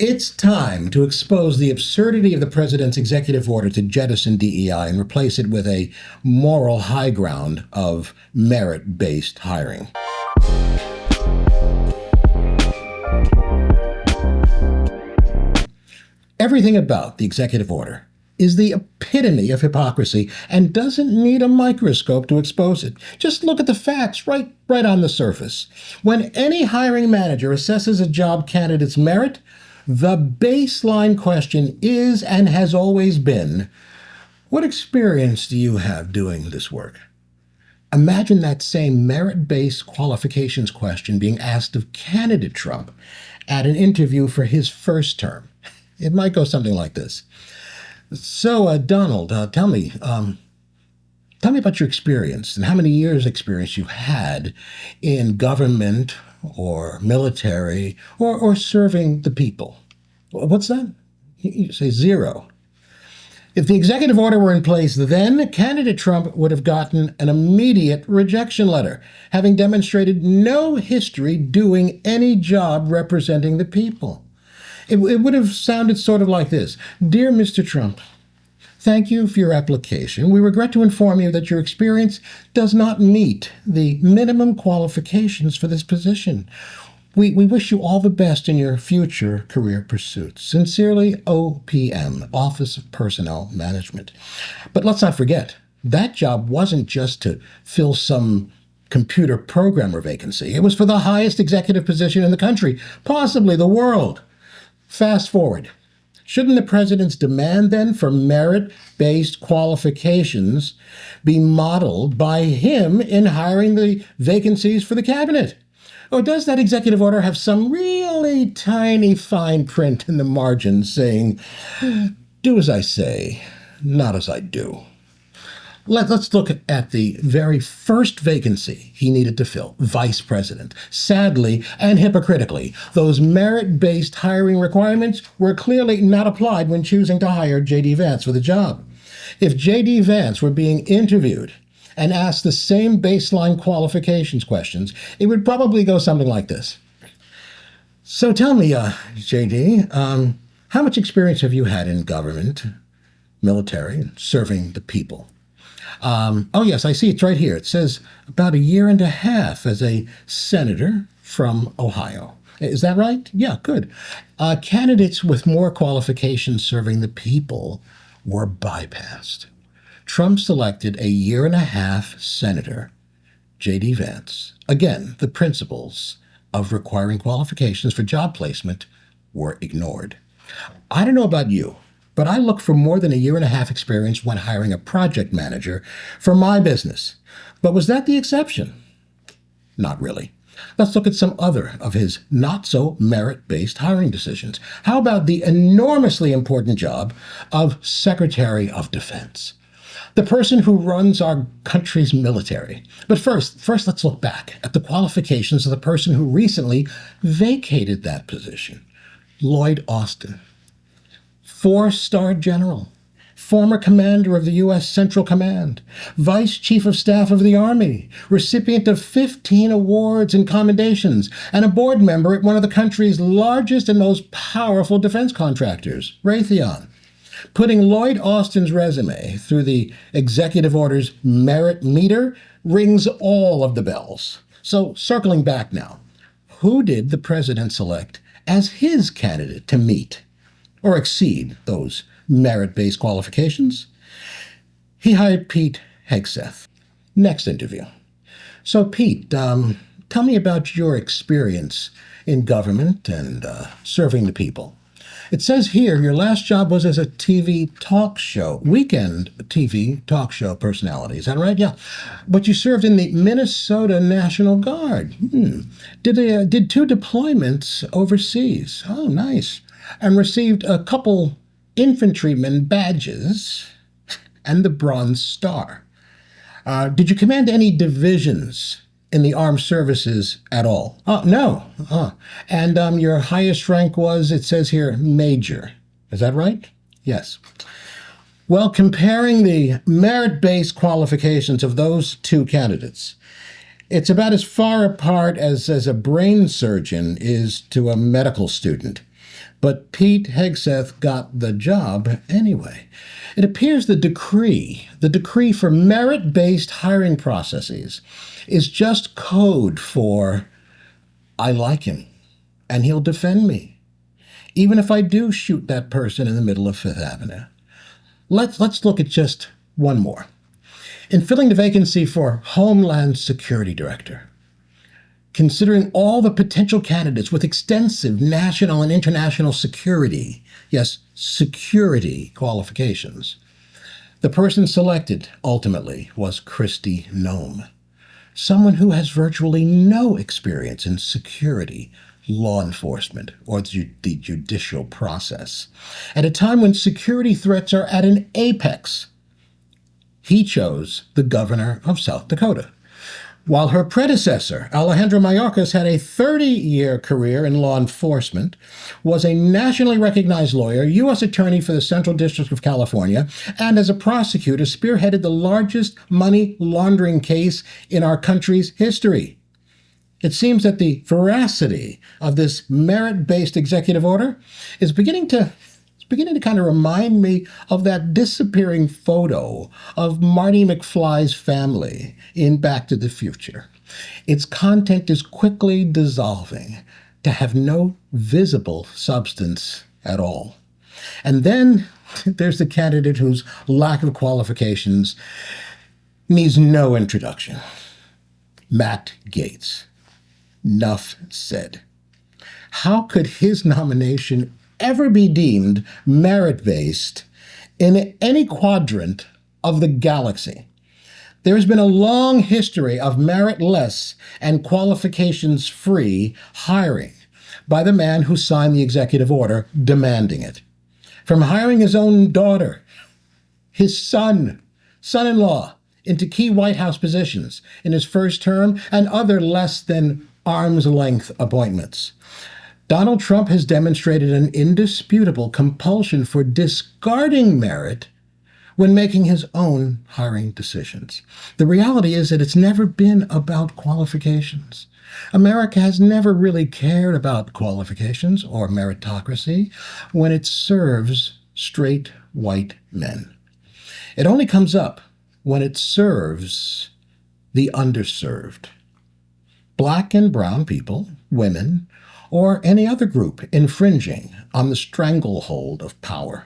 It's time to expose the absurdity of the president's executive order to jettison DEI and replace it with a moral high ground of merit-based hiring. Everything about the executive order is the epitome of hypocrisy and doesn't need a microscope to expose it. Just look at the facts right on the surface. When any hiring manager assesses a job candidate's merit, the baseline question is and has always been, what experience do you have doing this work? Imagine that same merit-based qualifications question being asked of candidate Trump at an interview for his first term. It might go something like this. So, Donald, tell me about your experience and how many years experience you had in government or military or serving the people. What's that? You say 0. If the executive order were in place then, candidate Trump would have gotten an immediate rejection letter, having demonstrated no history doing any job representing the people. It would have sounded sort of like this. Dear Mr. Trump, thank you for your application. We regret to inform you that your experience does not meet the minimum qualifications for this position. We wish you all the best in your future career pursuits. Sincerely, OPM, Office of Personnel Management. But let's not forget, that job wasn't just to fill some computer programmer vacancy. It was for the highest executive position in the country, possibly the world. Fast forward. Shouldn't the president's demand then for merit-based qualifications be modeled by him in hiring the vacancies for the cabinet? Or does that executive order have some really tiny fine print in the margins saying, do as I say, not as I do? Let's look at the very first vacancy he needed to fill, vice president. Sadly and hypocritically, those merit-based hiring requirements were clearly not applied when choosing to hire J.D. Vance for the job. If J.D. Vance were being interviewed and asked the same baseline qualifications questions, it would probably go something like this. So tell me, J.D., how much experience have you had in government, military, serving the people? Oh, yes, I see it's right here. It says about 1.5 years as a senator from Ohio. Is that right? Yeah, good. Candidates with more qualifications serving the people were bypassed. Trump selected 1.5 year senator, J.D. Vance. Again, the principles of requiring qualifications for job placement were ignored. I don't know about you, but I look for more than 1.5 years experience when hiring a project manager for my business. But was that the exception? Not really. Let's look at some other of his not-so-merit-based hiring decisions. How about the enormously important job of Secretary of Defense? The person who runs our country's military. But first, let's look back at the qualifications of the person who recently vacated that position, Lloyd Austin. 4-star general, former commander of the U.S. Central Command, vice chief of staff of the Army, recipient of 15 awards and commendations, and a board member at one of the country's largest and most powerful defense contractors, Raytheon. Putting Lloyd Austin's resume through the executive order's merit meter rings all of the bells. So circling back now, who did the president select as his candidate to meet or exceed those merit-based qualifications? He hired Pete Hegseth. Next interview. So Pete, tell me about your experience in government and serving the people. It says here your last job was as a TV talk show, weekend TV talk show personality. Is that right? Yeah. But you served in the Minnesota National Guard. Did 2 deployments overseas. Oh, nice. And received a couple infantryman badges and the Bronze Star. Did you command any divisions in the armed services at all? No. And your highest rank was, it says here, major. Is that right? Yes. Well, comparing the merit-based qualifications of those 2 candidates, it's about as far apart as a brain surgeon is to a medical student. But Pete Hegseth got the job anyway. It appears the decree for merit-based hiring processes is just code for I like him and he'll defend me, even if I do shoot that person in the middle of Fifth Avenue. Let's look at just one more. In filling the vacancy for Homeland Security Director, considering all the potential candidates with extensive national and international security, yes, security qualifications, the person selected ultimately was Kristi Noem, someone who has virtually no experience in security, law enforcement, or the judicial process. At a time when security threats are at an apex, he chose the governor of South Dakota, while her predecessor, Alejandro Mayorkas, had a 30-year career in law enforcement, was a nationally recognized lawyer, U.S. Attorney for the Central District of California, and as a prosecutor spearheaded the largest money laundering case in our country's history. It seems that the veracity of this merit-based executive order is beginning to kind of remind me of that disappearing photo of Marty McFly's family in Back to the Future. Its content is quickly dissolving to have no visible substance at all. And then there's the candidate whose lack of qualifications needs no introduction. Matt Gaetz. Enough said. How could his nomination ever be deemed merit-based in any quadrant of the galaxy? There has been a long history of meritless and qualifications-free hiring by the man who signed the executive order demanding it. From hiring his own daughter, his son-in-law, into key White House positions in his first term and other less than arm's-length appointments. Donald Trump has demonstrated an indisputable compulsion for discarding merit when making his own hiring decisions. The reality is that it's never been about qualifications. America has never really cared about qualifications or meritocracy when it serves straight white men. It only comes up when it serves the underserved. Black and brown people, women, or any other group infringing on the stranglehold of power.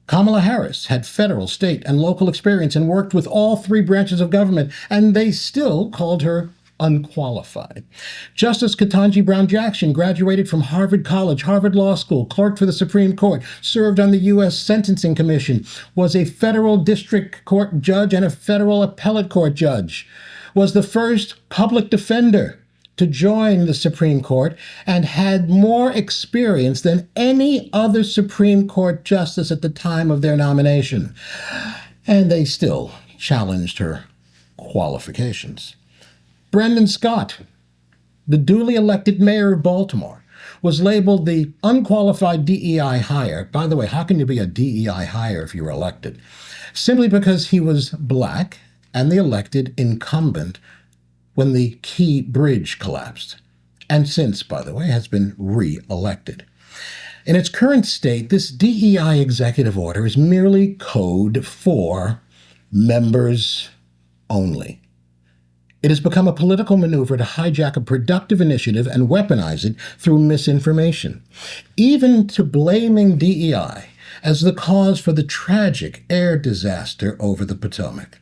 Kamala Harris had federal, state, and local experience and worked with all three branches of government, and they still called her unqualified. Justice Ketanji Brown Jackson graduated from Harvard College, Harvard Law School, clerked for the Supreme Court, served on the U.S. Sentencing Commission, was a federal district court judge and a federal appellate court judge, was the first public defender to join the Supreme Court, and had more experience than any other Supreme Court justice at the time of their nomination. And they still challenged her qualifications. Brendan Scott, the duly elected mayor of Baltimore, was labeled the unqualified DEI hire. By the way, how can you be a DEI hire if you were elected? Simply because he was black and the elected incumbent when the Key Bridge collapsed, and since, by the way, has been re-elected. In its current state, this DEI executive order is merely code for members only. It has become a political maneuver to hijack a productive initiative and weaponize it through misinformation, even to blaming DEI as the cause for the tragic air disaster over the Potomac.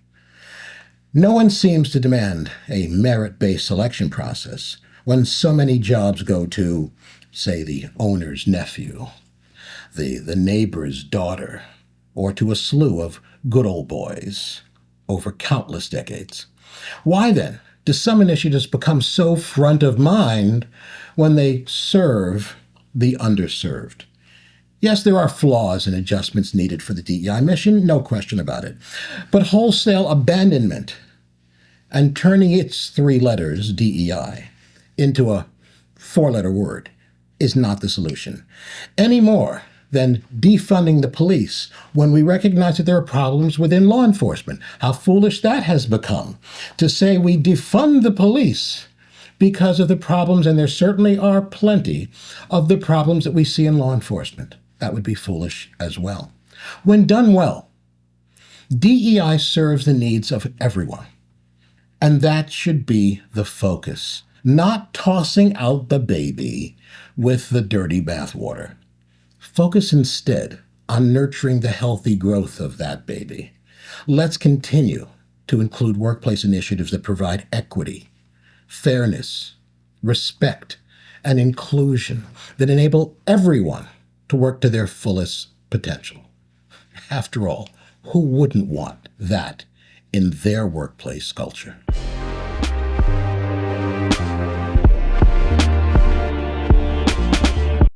No one seems to demand a merit-based selection process when so many jobs go to, say, the owner's nephew, the neighbor's daughter, or to a slew of good old boys over countless decades. Why then do some initiatives become so front of mind when they serve the underserved? Yes, there are flaws and adjustments needed for the DEI mission, no question about it. But wholesale abandonment and turning its three letters, DEI, into a four-letter word is not the solution, any more than defunding the police when we recognize that there are problems within law enforcement. How foolish that has become to say we defund the police because of the problems, and there certainly are plenty of the problems that we see in law enforcement. That would be foolish as well. When done well, DEI serves the needs of everyone. And that should be the focus, not tossing out the baby with the dirty bathwater. Focus instead on nurturing the healthy growth of that baby. Let's continue to include workplace initiatives that provide equity, fairness, respect, and inclusion that enable everyone to work to their fullest potential. After all, who wouldn't want that in their workplace culture?